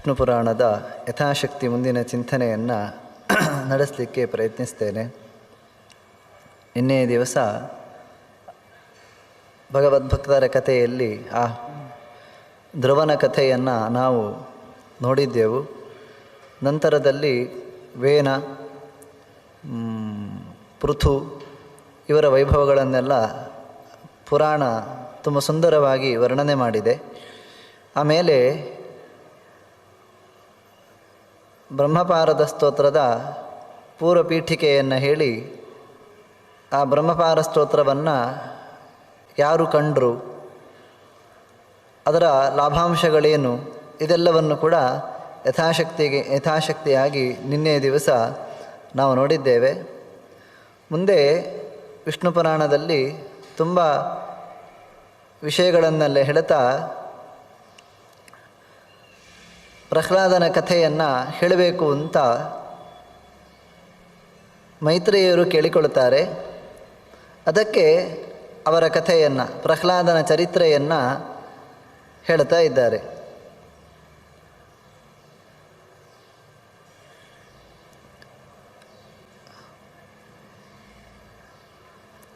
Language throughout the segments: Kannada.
ವಿಷ್ಣು ಪುರಾಣದ ಯಥಾಶಕ್ತಿ ಮುಂದಿನ ಚಿಂತನೆಯನ್ನು ನಡೆಸಲಿಕ್ಕೆ ಪ್ರಯತ್ನಿಸ್ತೇನೆ. ನಿನ್ನೆ ದಿವಸ ಭಗವದ್ಭಕ್ತರ ಕಥೆಯಲ್ಲಿ ಆ ಧ್ರುವನ ಕಥೆಯನ್ನು ನಾವು ನೋಡಿದ್ದೆವು. ನಂತರದಲ್ಲಿ ವೇನ, ಪೃಥು ಇವರ ವೈಭವಗಳನ್ನೆಲ್ಲ ಪುರಾಣ ತುಂಬ ಸುಂದರವಾಗಿ ವರ್ಣನೆ ಮಾಡಿದೆ. ಆಮೇಲೆ ಬ್ರಹ್ಮಪಾರದ ಸ್ತೋತ್ರದ ಪೂರ್ವಪೀಠಿಕೆಯನ್ನು ಹೇಳಿ ಆ ಬ್ರಹ್ಮಪಾರ ಸ್ತೋತ್ರವನ್ನು ಯಾರು ಕಂಡರು, ಅದರ ಲಾಭಾಂಶಗಳೇನು, ಇದೆಲ್ಲವನ್ನು ಕೂಡ ಯಥಾಶಕ್ತಿಯಾಗಿ ನಿನ್ನೆ ದಿವಸ ನಾವು ನೋಡಿದ್ದೇವೆ. ಮುಂದೆ ವಿಷ್ಣು ಪುರಾಣದಲ್ಲಿ ತುಂಬ ವಿಷಯಗಳನ್ನೆಲ್ಲ ಹೇಳ್ತಾ ಪ್ರಹ್ಲಾದನ ಕಥೆಯನ್ನು ಹೇಳಬೇಕು ಅಂತ ಮೈತ್ರೇಯರು ಕೇಳಿಕೊಳ್ಳುತ್ತಾರೆ. ಅದಕ್ಕೆ ಅವರ ಕಥೆಯನ್ನು, ಪ್ರಹ್ಲಾದನ ಚರಿತ್ರೆಯನ್ನು ಹೇಳ್ತಾ ಇದ್ದಾರೆ.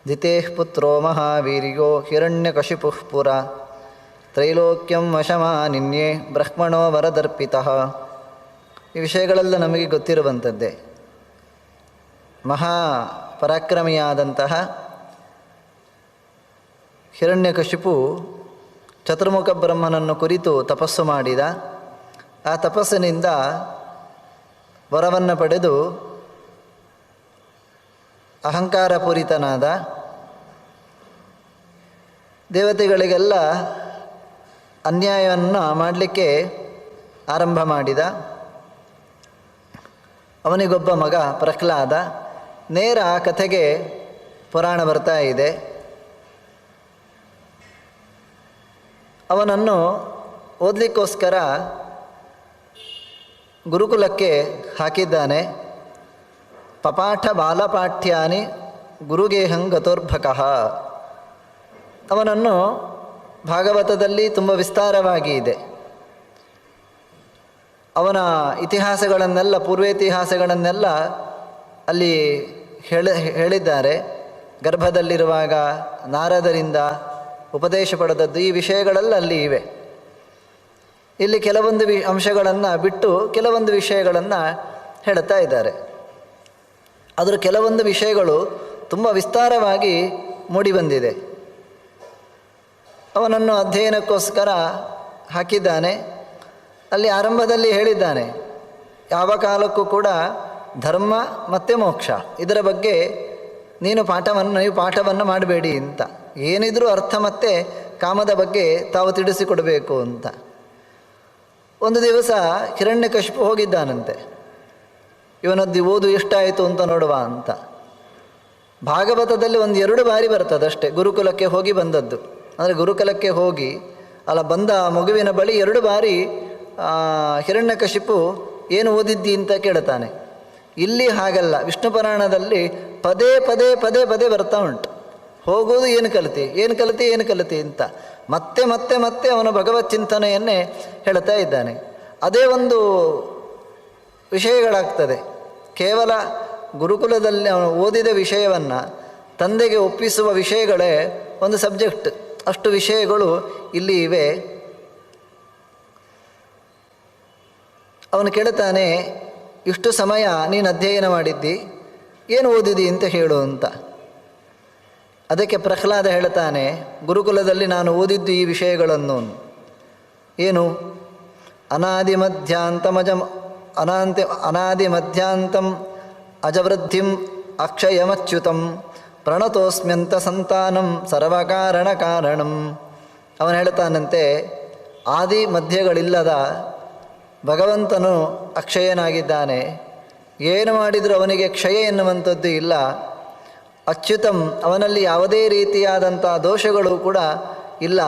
ದಿತೇಃ ಪುತ್ರೋ ಮಹಾವೀರ್ಯೋ ಹಿರಣ್ಯಕಶಿಪುಃ ಪುರ ತ್ರೈಲೋಕ್ಯಂ ವಶಮಾನಿನ್ಯೇ ಬ್ರಹ್ಮಣೋ ವರದರ್ಪಿತಃ. ಈ ವಿಷಯಗಳೆಲ್ಲ ನಮಗೆ ಗೊತ್ತಿರುವಂಥದ್ದೇ. ಮಹಾಪರಾಕ್ರಮಿಯಾದಂತಹ ಹಿರಣ್ಯಕಶಿಪು ಚತುರ್ಮುಖ ಬ್ರಹ್ಮನನ್ನು ಕುರಿತು ತಪಸ್ಸು ಮಾಡಿದ. ಆ ತಪಸ್ಸಿನಿಂದ ವರವನ್ನು ಪಡೆದು ಅಹಂಕಾರಪೂರಿತನಾದ. ದೇವತೆಗಳಿಗೆಲ್ಲ ಅನ್ಯಾಯವನ್ನು ಮಾಡಲಿಕ್ಕೆ ಆರಂಭ ಮಾಡಿದ. ಅವನಿಗೊಬ್ಬ ಮಗ ಪ್ರಹ್ಲಾದ. ನೇರ ಆ ಕಥೆಗೆ ಪುರಾಣ ಬರ್ತಾ ಇದೆ. ಅವನನ್ನು ಓದಲಿಕ್ಕೋಸ್ಕರ ಗುರುಕುಲಕ್ಕೆ ಹಾಕಿದ್ದಾನೆ. ಪಪಾಠ ಬಾಲಪಾಠ್ಯಾನಿ ಗುರುಗೇಹಂ ಗತೋರ್ಭಕಃ. ಅವನನ್ನು ಭಾಗವತದಲ್ಲಿ ತುಂಬ ವಿಸ್ತಾರವಾಗಿ ಇದೆ. ಅವನ ಇತಿಹಾಸಗಳನ್ನೆಲ್ಲ, ಪೂರ್ವೇತಿಹಾಸಗಳನ್ನೆಲ್ಲ ಅಲ್ಲಿ ಹೇಳಿದ್ದಾರೆ. ಗರ್ಭದಲ್ಲಿರುವಾಗ ನಾರದರಿಂದ ಉಪದೇಶ ಪಡೆದದ್ದು, ಈ ವಿಷಯಗಳೆಲ್ಲ ಅಲ್ಲಿ ಇವೆ. ಇಲ್ಲಿ ಕೆಲವೊಂದು ಅಂಶಗಳನ್ನು ಬಿಟ್ಟು ಕೆಲವೊಂದು ವಿಷಯಗಳನ್ನು ಹೇಳ್ತಾ ಇದ್ದಾರೆ. ಅದರ ಕೆಲವೊಂದು ವಿಷಯಗಳು ತುಂಬ ವಿಸ್ತಾರವಾಗಿ ಮೂಡಿಬಂದಿದೆ. ಅವನನ್ನು ಅಧ್ಯಯನಕ್ಕೋಸ್ಕರ ಹಾಕಿದ್ದಾನೆ. ಅಲ್ಲಿ ಆರಂಭದಲ್ಲಿ ಹೇಳಿದ್ದಾನೆ, ಯಾವ ಕಾಲಕ್ಕೂ ಕೂಡ ಧರ್ಮ ಮತ್ತು ಮೋಕ್ಷ ಇದರ ಬಗ್ಗೆ ನೀವು ಪಾಠವನ್ನು ಮಾಡಬೇಡಿ ಅಂತ. ಏನಿದ್ರೂ ಅರ್ಥ ಮತ್ತು ಕಾಮದ ಬಗ್ಗೆ ತಾವು ತಿಳಿಸಿಕೊಡಬೇಕು ಅಂತ. ಒಂದು ದಿವಸ ಹಿರಣ್ಯಕಶಿಪು ಹೋಗಿದ್ದಾನಂತೆ. ಇವನದ್ದು ಓದು ಎಷ್ಟಾಯಿತು ಅಂತ ನೋಡುವ ಅಂತ. ಭಾಗವತದಲ್ಲಿ 1-2 ಬಾರಿ ಬರ್ತದೆ ಅಷ್ಟೇ ಗುರುಕುಲಕ್ಕೆ ಹೋಗಿ ಬಂದದ್ದು. ಅಂದರೆ ಗುರುಕುಲಕ್ಕೆ ಹೋಗಿ ಬಂದ ಮಗುವಿನ ಬಳಿ 2 ಬಾರಿ ಹಿರಣ್ಯಕಶಿಪು ಏನು ಓದಿದ್ದಿ ಅಂತ ಕೇಳ್ತಾನೆ. ಇಲ್ಲಿ ಹಾಗಲ್ಲ. ವಿಷ್ಣು ಪುರಾಣದಲ್ಲಿ ಪದೇ ಪದೇ ಪದೇ ಪದೇ ಬರ್ತಾ ಉಂಟು. ಹೋಗೋದು ಏನು ಕಲಿತಿ ಅಂತ ಮತ್ತೆ ಮತ್ತೆ ಮತ್ತೆ ಅವನು ಭಗವತ್ ಚಿಂತನೆಯನ್ನೇ ಹೇಳ್ತಾ ಇದ್ದಾನೆ. ಅದೇ ಒಂದು ವಿಷಯಗಳಾಗ್ತದೆ. ಕೇವಲ ಗುರುಕುಲದಲ್ಲಿ ಅವನು ಓದಿದ ವಿಷಯವನ್ನು ತಂದೆಗೆ ಒಪ್ಪಿಸುವ ವಿಷಯಗಳೇ ಒಂದು ಸಬ್ಜೆಕ್ಟ್. ಅಷ್ಟು ವಿಷಯಗಳು ಇಲ್ಲಿ ಇವೆ. ಅವನು ಕೇಳ್ತಾನೆ, ಇಷ್ಟು ಸಮಯ ನೀನು ಅಧ್ಯಯನ ಮಾಡಿದ್ದಿ, ಏನು ಓದಿದಿ ಅಂತ ಹೇಳು ಅಂತ. ಅದಕ್ಕೆ ಪ್ರಹ್ಲಾದ ಹೇಳ್ತಾನೆ, ಗುರುಕುಲದಲ್ಲಿ ನಾನು ಓದಿದ್ದು ಈ ವಿಷಯಗಳನ್ನು. ಏನು? ಅನಾದಿ ಮಧ್ಯಾಂತಂ ಅಜವೃದ್ಧಿಂ ಅಕ್ಷಯಮಚ್ಯುತಂ ಪ್ರಣತೋಸ್ಮ್ಯಂತ ಸಂತಾನಂ ಸರ್ವಕಾರಣ ಕಾರಣಂ. ಅವನು ಹೇಳ್ತಾನಂತೆ, ಆದಿ ಮಧ್ಯಗಳಿಲ್ಲದ ಭಗವಂತನು ಅಕ್ಷಯನಾಗಿದ್ದಾನೆ. ಏನು ಮಾಡಿದರೂ ಅವನಿಗೆ ಕ್ಷಯ ಎನ್ನುವಂಥದ್ದು ಇಲ್ಲ. ಅಚ್ಯುತಂ, ಅವನಲ್ಲಿ ಯಾವುದೇ ರೀತಿಯಾದಂಥ ದೋಷಗಳು ಕೂಡ ಇಲ್ಲ.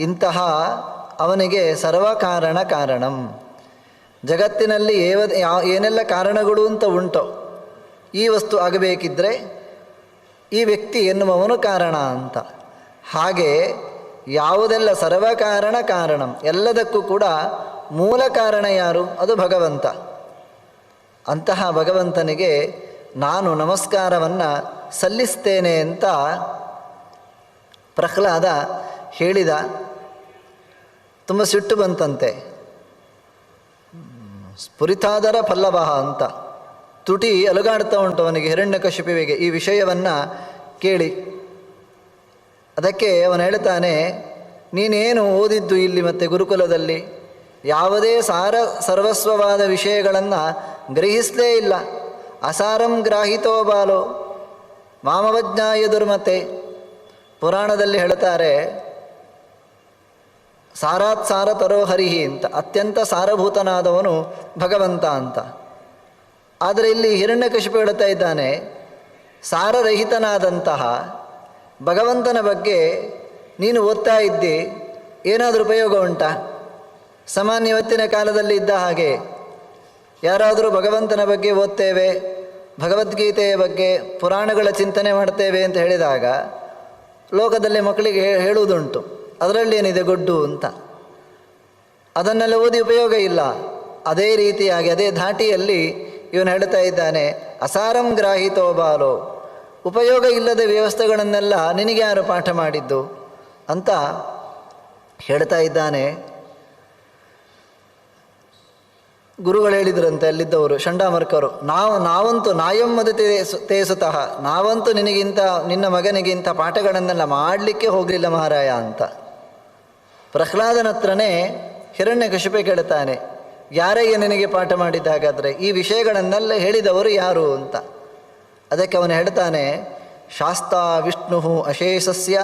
ಇಂತಹ ಅವನಿಗೆ ಸರ್ವಕಾರಣ ಕಾರಣಂ. ಜಗತ್ತಿನಲ್ಲಿ ಏನೆಲ್ಲ ಕಾರಣಗಳು ಅಂತ ಉಂಟೋ, ಈ ವಸ್ತು ಆಗಬೇಕಿದ್ರೆ ಈ ವ್ಯಕ್ತಿ ಎನ್ನುವವನು ಕಾರಣ ಅಂತ. ಹಾಗೆ ಯಾವುದೆಲ್ಲ ಸರ್ವಕಾರಣ ಕಾರಣಂ, ಎಲ್ಲದಕ್ಕೂ ಕೂಡ ಮೂಲ ಕಾರಣ ಯಾರು? ಅದು ಭಗವಂತ. ಅಂತಹ ಭಗವಂತನಿಗೆ ನಾನು ನಮಸ್ಕಾರವನ್ನು ಸಲ್ಲಿಸ್ತೇನೆ ಅಂತ ಪ್ರಹ್ಲಾದ ಹೇಳಿದ. ತುಂಬ ಸಿಟ್ಟು ಬಂತಂತೆ. ಸ್ಫುರಿತಾದರ ಪಲ್ಲವ ಅಂತ ತುಟಿ ಅಲುಗಾಡ್ತಾ ಉಂಟು ಅವನಿಗೆ, ಹಿರಣ್ಯಕಶಿಪುವಿಗೆ ಈ ವಿಷಯವನ್ನು ಕೇಳಿ. ಅದಕ್ಕೆ ಅವನು ಹೇಳ್ತಾನೆ, ನೀನೇನು ಓದಿದ್ದು ಇಲ್ಲಿ ಮತ್ತೆ ಗುರುಕುಲದಲ್ಲಿ? ಯಾವುದೇ ಸರ್ವಸ್ವವಾದ ವಿಷಯಗಳನ್ನು ಗ್ರಹಿಸಲೇ ಇಲ್ಲ. ಅಸಾರಂ ಗ್ರಾಹಿತೋ ಬಾಲೋ ಮಾಮವಜ್ಞಾಯ ದುರ್ಮತೆ. ಪುರಾಣದಲ್ಲಿ ಹೇಳ್ತಾರೆ, ಸಾರಾತ್ ಸಾರ ತರೋಹರಿಹಿ ಅಂತ, ಅತ್ಯಂತ ಸಾರಭೂತನಾದವನು ಭಗವಂತ ಅಂತ. ಆದರೆ ಇಲ್ಲಿ ಹಿರಣ್ಯಕಶಿಪು ಹೇಳ್ತಾ ಇದ್ದಾನೆ, ಸಾರರಹಿತನಾದಂತಹ ಭಗವಂತನ ಬಗ್ಗೆ ನೀನು ಓದ್ತಾ ಇದ್ದಿ, ಏನಾದರೂ ಉಪಯೋಗ ಉಂಟಾ? ಸಾಮಾನ್ಯ ಇವತ್ತಿನ ಕಾಲದಲ್ಲಿ ಇದ್ದ ಹಾಗೆ ಯಾರಾದರೂ ಭಗವಂತನ ಬಗ್ಗೆ ಓದ್ತೇವೆ, ಭಗವದ್ಗೀತೆಯ ಬಗ್ಗೆ ಪುರಾಣಗಳ ಚಿಂತನೆ ಮಾಡ್ತೇವೆ ಅಂತ ಹೇಳಿದಾಗ ಲೋಕದಲ್ಲಿ ಮಕ್ಕಳಿಗೆ ಹೇಳುವುದುಂಟು, ಅದರಲ್ಲೇನಿದೆ ಗೊಡ್ಡು ಅಂತ. ಅದನ್ನೆಲ್ಲ ಓದಿ ಉಪಯೋಗ ಇಲ್ಲ. ಅದೇ ರೀತಿಯಾಗಿ ಅದೇ ಧಾಟಿಯಲ್ಲಿ ಇವನು ಹೇಳ್ತಾ ಇದ್ದಾನೆ, ಅಸಾರಂ ಗ್ರಾಹಿತೋ ಬಾಲೋ, ಉಪಯೋಗ ಇಲ್ಲದ ವ್ಯವಸ್ಥೆಗಳನ್ನೆಲ್ಲ ನಿನಗೆ ಯಾರು ಪಾಠ ಮಾಡಿದ್ದು ಅಂತ ಹೇಳ್ತಾ ಇದ್ದಾನೆ. ಗುರುಗಳು ಹೇಳಿದ್ರಂತೆ ಅಲ್ಲಿದ್ದವರು, ಚಂಡಾಮರ್ಕರು, ನಾವಂತೂ ನಾಯಂ ಮದತೆ ತೇಸುತಃ, ನಾವಂತೂ ನಿನ್ನ ಮಗನಿಗಿಂತ ಪಾಠಗಳನ್ನೆಲ್ಲ ಮಾಡಲಿಕ್ಕೆ ಹೋಗಲಿಲ್ಲ ಮಹಾರಾಯ ಅಂತ. ಪ್ರಹ್ಲಾದನ ಹತ್ರನೇ ಹಿರಣ್ಯಕಶಿಪು ಕೇಳ್ತಾನೆ, ಯಾರಿಗೆ ನಿನಗೆ ಪಾಠ ಮಾಡಿದ್ದಾಗಾದರೆ? ಈ ವಿಷಯಗಳನ್ನೆಲ್ಲ ಹೇಳಿದವರು ಯಾರು ಅಂತ. ಅದಕ್ಕೆ ಅವನು ಹೇಳ್ತಾನೆ, ಶಾಸ್ತಾ ವಿಷ್ಣು ಅಶೇಷಸ್ಯ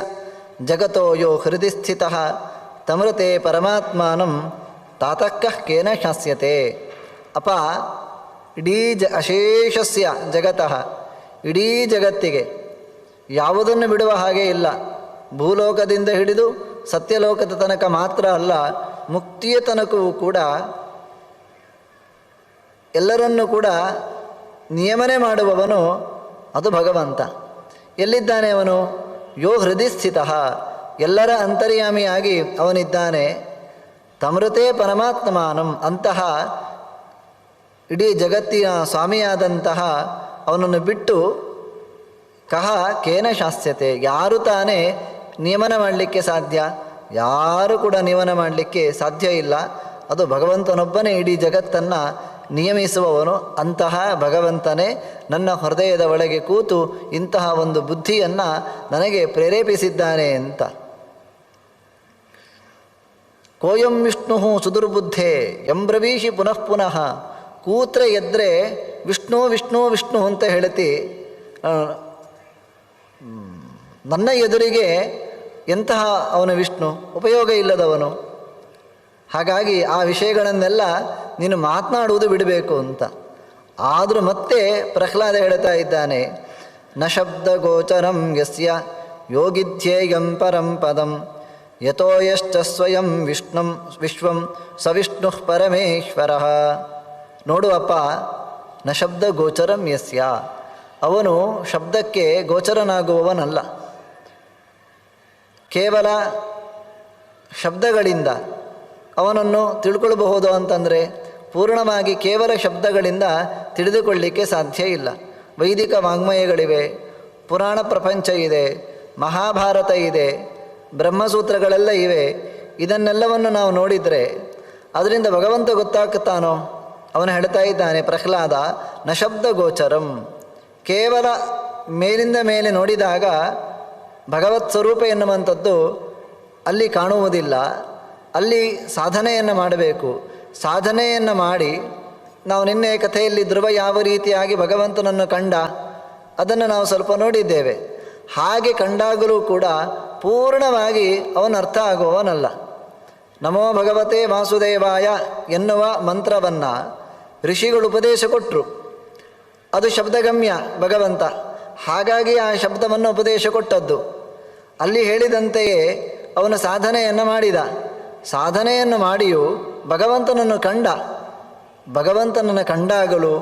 ಜಗತೋ ಯೋ ಹೃದಯ ಸ್ಥಿತಃ ತಮೃತೆ ಪರಮಾತ್ಮಾನಂ ತಾತಕ್ಕಃ ಕೇನ ಶಾಸ್ಯತೆ. ಅಪ, ಇಡೀ ಅಶೇಷಸ್ಯ ಜಗತಃ, ಇಡೀ ಜಗತ್ತಿಗೆ ಯಾವುದನ್ನು ಬಿಡುವ ಹಾಗೆ ಇಲ್ಲ. ಭೂಲೋಕದಿಂದ ಹಿಡಿದು ಸತ್ಯಲೋಕದ ತನಕ ಮಾತ್ರ ಅಲ್ಲ, ಮುಕ್ತಿಯ ತನಕವೂ ಕೂಡ ಎಲ್ಲರನ್ನೂ ಕೂಡ ನಿಯಮನೆ ಮಾಡುವವನು ಅದು ಭಗವಂತ. ಎಲ್ಲಿದ್ದಾನೆ ಅವನು? ಯೋ ಹೃದಯ ಸ್ಥಿತಃ, ಎಲ್ಲರ ಅಂತರ್ಯಾಮಿಯಾಗಿ ಅವನಿದ್ದಾನೆ. ತಮೃತೆ ಪರಮಾತ್ಮಾನಂ, ಅಂತಹ ಇಡೀ ಜಗತ್ತಿನ ಸ್ವಾಮಿಯಾದಂತಹ ಅವನನ್ನು ಬಿಟ್ಟು ಕಹ ಕೇನ ಶಾಸ್ಯತೆ, ಯಾರು ತಾನೇ ನಿಯಮನ ಮಾಡಲಿಕ್ಕೆ ಸಾಧ್ಯ? ಯಾರು ಕೂಡ ನಿಯಮನ ಮಾಡಲಿಕ್ಕೆ ಸಾಧ್ಯ ಇಲ್ಲ. ಅದು ಭಗವಂತನೊಬ್ಬನೇ ಇಡೀ ಜಗತ್ತನ್ನು ನಿಯಮಿಸುವವನು. ಅಂತಹ ಭಗವಂತನೇ ನನ್ನ ಹೃದಯದ ಒಳಗೆ ಕೂತು ಇಂತಹ ಒಂದು ಬುದ್ಧಿಯನ್ನು ನನಗೆ ಪ್ರೇರೇಪಿಸಿದ್ದಾನೆ ಅಂತ. ಕೋಯಂ ವಿಷ್ಣು ಸುದುರ್ಬುದ್ಧೇ ಎಂಬ್ರವೀಷಿ ಪುನಃ ಪುನಃ. ಕೂತ್ರೆ ಎದ್ರೆ ವಿಷ್ಣು ವಿಷ್ಣು ವಿಷ್ಣು ಅಂತ ಹೇಳ್ತಿ, ನನ್ನ ಎದುರಿಗೆ ಎಂತಹ ಅವನು ವಿಷ್ಣು, ಉಪಯೋಗ ಇಲ್ಲದವನು. ಹಾಗಾಗಿ ಆ ವಿಷಯಗಳನ್ನೆಲ್ಲ ನೀನು ಮಾತನಾಡುವುದು ಬಿಡಬೇಕು ಅಂತ. ಆದರೂ ಮತ್ತೆ ಪ್ರಹ್ಲಾದ ಹೇಳ್ತಾ ಇದ್ದಾನೆ, ನ ಶಬ್ದ ಗೋಚರಂ ಯಸ್ಯ ಯೋಗಿಧ್ಯೇಯಂ ಪರಂ ಪದಂ ಯತೋ ಯಶ್ಚ ಸ್ವಯಂ ವಿಶ್ವಂ ಸವಿಷ್ಣು ಪರಮೇಶ್ವರಃ. ನೋಡುವಪ್ಪ, ನ ಶಬ್ದ ಗೋಚರಂ ಯಸ್ಯ, ಅವನು ಶಬ್ದಕ್ಕೆ ಗೋಚರನಾಗುವವನಲ್ಲ. ಕೇವಲ ಶಬ್ದಗಳಿಂದ ಅವನನ್ನು ತಿಳ್ಕೊಳ್ಬಹುದು ಅಂತಂದರೆ ಪೂರ್ಣವಾಗಿ ಕೇವಲ ಶಬ್ದಗಳಿಂದ ತಿಳಿದುಕೊಳ್ಳಲಿಕ್ಕೆ ಸಾಧ್ಯ ಇಲ್ಲ. ವೈದಿಕ ವಾಂಗ್ಮಯಗಳಿವೆ, ಪುರಾಣ ಪ್ರಪಂಚ ಇದೆ, ಮಹಾಭಾರತ ಇದೆ, ಬ್ರಹ್ಮಸೂತ್ರಗಳೆಲ್ಲ ಇವೆ. ಇದನ್ನೆಲ್ಲವನ್ನು ನಾವು ನೋಡಿದರೆ ಅದರಿಂದ ಭಗವಂತ ಗೊತ್ತಾಗ್ತಾನೋ? ಅವನು ಹೇಳ್ತಾ ಇದ್ದಾನೆ ಪ್ರಹ್ಲಾದ, ನ ಶಬ್ದ ಗೋಚರಂ, ಕೇವಲ ಮೇಲಿಂದ ಮೇಲೆ ನೋಡಿದಾಗ ಭಗವತ್ ಸ್ವರೂಪ ಎನ್ನುವಂಥದ್ದು ಅಲ್ಲಿ ಕಾಣುವುದಿಲ್ಲ. ಅಲ್ಲಿ ಸಾಧನೆಯನ್ನು ಮಾಡಬೇಕು. ಸಾಧನೆಯನ್ನು ಮಾಡಿ, ನಾವು ನಿನ್ನೆ ಕಥೆಯಲ್ಲಿ ಧ್ರುವ ಯಾವ ರೀತಿಯಾಗಿ ಭಗವಂತನನ್ನು ಕಂಡ ಅದನ್ನು ನಾವು ಸ್ವಲ್ಪ ನೋಡಿದ್ದೇವೆ. ಹಾಗೆ ಕಂಡಾಗಲೂ ಕೂಡ ಪೂರ್ಣವಾಗಿ ಅವನ ಅರ್ಥ ಆಗುವವನಲ್ಲ. ನಮೋ ಭಗವತೆ ವಾಸುದೇವಾಯ ಎನ್ನುವ ಮಂತ್ರವನ್ನು ಋಷಿಗಳು ಉಪದೇಶ ಕೊಟ್ಟರು. ಅದು ಶಬ್ದಗಮ್ಯ ಭಗವಂತ, ಹಾಗಾಗಿ ಆ ಶಬ್ದವನ್ನು ಉಪದೇಶ ಕೊಟ್ಟದ್ದು. ಅಲ್ಲಿ ಹೇಳಿದಂತೆಯೇ ಅವನು ಸಾಧನೆಯನ್ನು ಮಾಡಿದ. ಸಾಧನೆಯನ್ನು ಮಾಡಿಯೂ ಭಗವಂತನನ್ನು ಕಂಡ. ಭಗವಂತನನ್ನು ಕಂಡಾಗಲೂ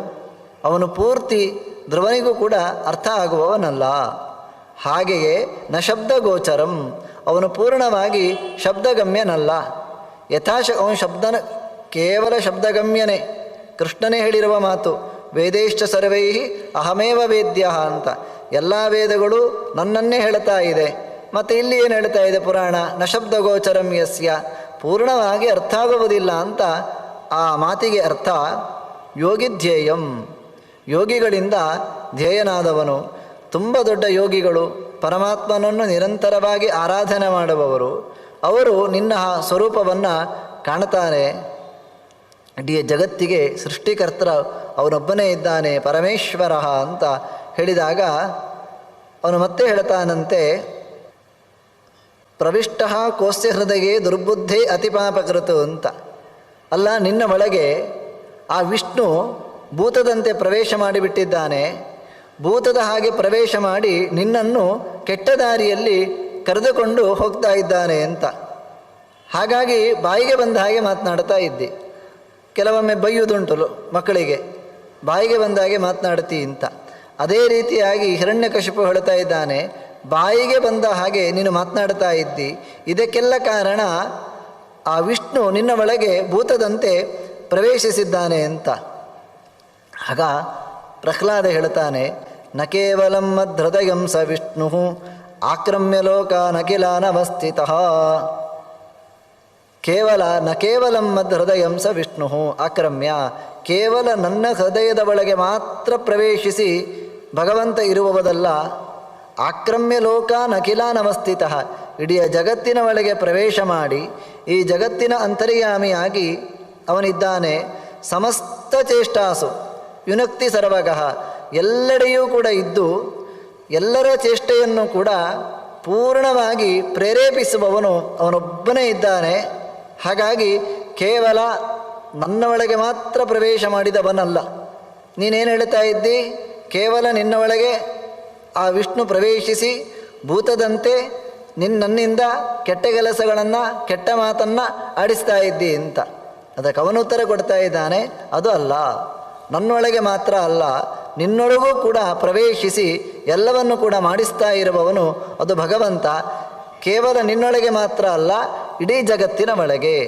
ಅವನು ಪೂರ್ತಿ ಧ್ರುವನಿಗೂ ಕೂಡ ಅರ್ಥ ಆಗುವವನಲ್ಲ. ಹಾಗೆಯೇ ನ ಶಬ್ದ ಗೋಚರಂ, ಅವನು ಪೂರ್ಣವಾಗಿ ಶಬ್ದಗಮ್ಯನಲ್ಲ. ಅವನು ಶಬ್ದನ ಕೇವಲ ಶಬ್ದಗಮ್ಯನೇ, ಕೃಷ್ಣನೇ ಹೇಳಿರುವ ಮಾತು. ವೇದೇಶ್ಚ ಸರ್ವೈ ಅಹಮೇವ ವೇದ್ಯ ಅಂತ. ಎಲ್ಲ ವೇದಗಳು ನನ್ನನ್ನೇ ಹೇಳ್ತಾ ಇದೆ. ಮತ್ತು ಇಲ್ಲಿ ಏನು ಹೇಳ್ತಾ ಇದೆ ಪುರಾಣ? ನ ಶಬ್ದಗೋಚರಂ ಯಸ್ಯ, ಪೂರ್ಣವಾಗಿ ಅರ್ಥ ಆಗುವುದಿಲ್ಲ ಅಂತ. ಆ ಮಾತಿಗೆ ಅರ್ಥ ಯೋಗಿಧ್ಯೇಯಂ, ಯೋಗಿಗಳಿಂದ ಧ್ಯೇಯನಾದವನು. ತುಂಬ ದೊಡ್ಡ ಯೋಗಿಗಳು, ಪರಮಾತ್ಮನನ್ನು ನಿರಂತರವಾಗಿ ಆರಾಧನೆ ಮಾಡುವವರು, ಅವರು ನಿನ್ನ ಸ್ವರೂಪವನ್ನು ಕಾಣ್ತಾರೆ. ಇಡೀ ಜಗತ್ತಿಗೆ ಸೃಷ್ಟಿಕರ್ತರ ಅವನೊಬ್ಬನೇ ಇದ್ದಾನೆ, ಪರಮೇಶ್ವರ ಅಂತ ಹೇಳಿದಾಗ ಅವನು ಮತ್ತೆ ಹೇಳ್ತಾನಂತೆ, ಪ್ರವಿಷ್ಟ ಕೋಸ್ಯ ಹೃದಯೇ ದುರ್ಬುದ್ಧೇ ಅತಿಪಾಪಕೃತು ಅಂತ. ಅಲ್ಲ, ನಿನ್ನ ಒಳಗೆ ಆ ವಿಷ್ಣು ಭೂತದಂತೆ ಪ್ರವೇಶ ಮಾಡಿಬಿಟ್ಟಿದ್ದಾನೆ. ಭೂತದ ಹಾಗೆ ಪ್ರವೇಶ ಮಾಡಿ ನಿನ್ನನ್ನು ಕೆಟ್ಟ ದಾರಿಯಲ್ಲಿ ಕರೆದುಕೊಂಡು ಹೋಗ್ತಾ ಇದ್ದಾನೆ ಅಂತ. ಹಾಗಾಗಿ ಬಾಯಿಗೆ ಬಂದ ಹಾಗೆ ಮಾತನಾಡ್ತಾ ಇದ್ದಿ. ಕೆಲವೊಮ್ಮೆ ಬೈಯುವುದುಂಟು ಮಕ್ಕಳಿಗೆ, ಬಾಯಿಗೆ ಬಂದ ಹಾಗೆ ಮಾತನಾಡ್ತಿ ಅಂತ. ಅದೇ ರೀತಿಯಾಗಿ ಹಿರಣ್ಯಕಶಿಪು ಹೇಳ್ತಾ ಇದ್ದಾನೆ, ಬಾಯಿಗೆ ಬಂದ ಹಾಗೆ ನೀನು ಮಾತನಾಡ್ತಾ ಇದ್ದಿ. ಇದಕ್ಕೆಲ್ಲ ಕಾರಣ ಆ ವಿಷ್ಣು ನಿನ್ನ ಒಳಗೆ ಭೂತದಂತೆ ಪ್ರವೇಶಿಸಿದ್ದಾನೆ ಅಂತ. ಆಗ ಪ್ರಹ್ಲಾದ ಹೇಳ್ತಾನೆ, ನ ಕೇವಲಂ ಮದ್ಹೃದಯಂ ಸ ವಿಷ್ಣು ಆಕ್ರಮ್ಯ ಲೋಕಾನಖಿಲಾನವಸ್ಥಿತಃ. ನ ಕೇವಲಂ ಮದ್ಹೃದಯಂ ಸ ವಿಷ್ಣು ಆಕ್ರಮ್ಯ, ಕೇವಲ ನನ್ನ ಹೃದಯದ ಒಳಗೆ ಮಾತ್ರ ಪ್ರವೇಶಿಸಿ ಭಗವಂತ ಇರುವುದಲ್ಲ. ಆಕ್ರಮ್ಯ ಲೋಕಾನಖಿಲಾನವಸ್ಥಿತಃ, ಇಡೀ ಜಗತ್ತಿನ ಒಳಗೆ ಪ್ರವೇಶ ಮಾಡಿ ಈ ಜಗತ್ತಿನ ಅಂತರ್ಯಾಮಿಯಾಗಿ ಅವನಿದ್ದಾನೆ. ಸಮಸ್ತ ಚೇಷ್ಟಾಸು ಯುನಕ್ತಿ ಸರ್ವಗಃ, ಎಲ್ಲೆಡೆಯೂ ಕೂಡ ಇದ್ದು ಎಲ್ಲರ ಚೇಷ್ಟೆಯನ್ನು ಕೂಡ ಪೂರ್ಣವಾಗಿ ಪ್ರೇರೇಪಿಸುವವನು ಅವನೊಬ್ಬನೇ ಇದ್ದಾನೆ. ಹಾಗಾಗಿ ಕೇವಲ ನನ್ನ ಒಳಗೆ ಮಾತ್ರ ಪ್ರವೇಶ ಮಾಡಿದವನಲ್ಲ. ನೀನೇನು ಹೇಳ್ತಾ ಇದ್ದಿ? ಕೇವಲ ನಿನ್ನ ಒಳಗೆ ಆ ವಿಷ್ಣು ಪ್ರವೇಶಿಸಿ ಭೂತದಂತೆ ನನ್ನಿಂದ ಕೆಟ್ಟ ಕೆಲಸಗಳನ್ನು, ಕೆಟ್ಟ ಮಾತನ್ನು ಆಡಿಸ್ತಾ ಇದ್ದಿ ಅಂತ. ಅದಕ್ಕೆ ಅವನು ಉತ್ತರ ಕೊಡ್ತಾ ಇದ್ದಾನೆ, ಅದು ಅಲ್ಲ, ನನ್ನೊಳಗೆ ಮಾತ್ರ ಅಲ್ಲ, ನಿನ್ನೊಳಗೂ ಕೂಡ ಪ್ರವೇಶಿಸಿ ಎಲ್ಲವನ್ನು ಕೂಡ ಮಾಡಿಸ್ತಾ ಇರುವವನು ಅದು ಭಗವಂತ. ಕೇವಲ ನಿನ್ನೊಳಗೆ ಮಾತ್ರ ಅಲ್ಲ, ಇಡೀ ಜಗತ್ತಿನ ಒಳಗೆ.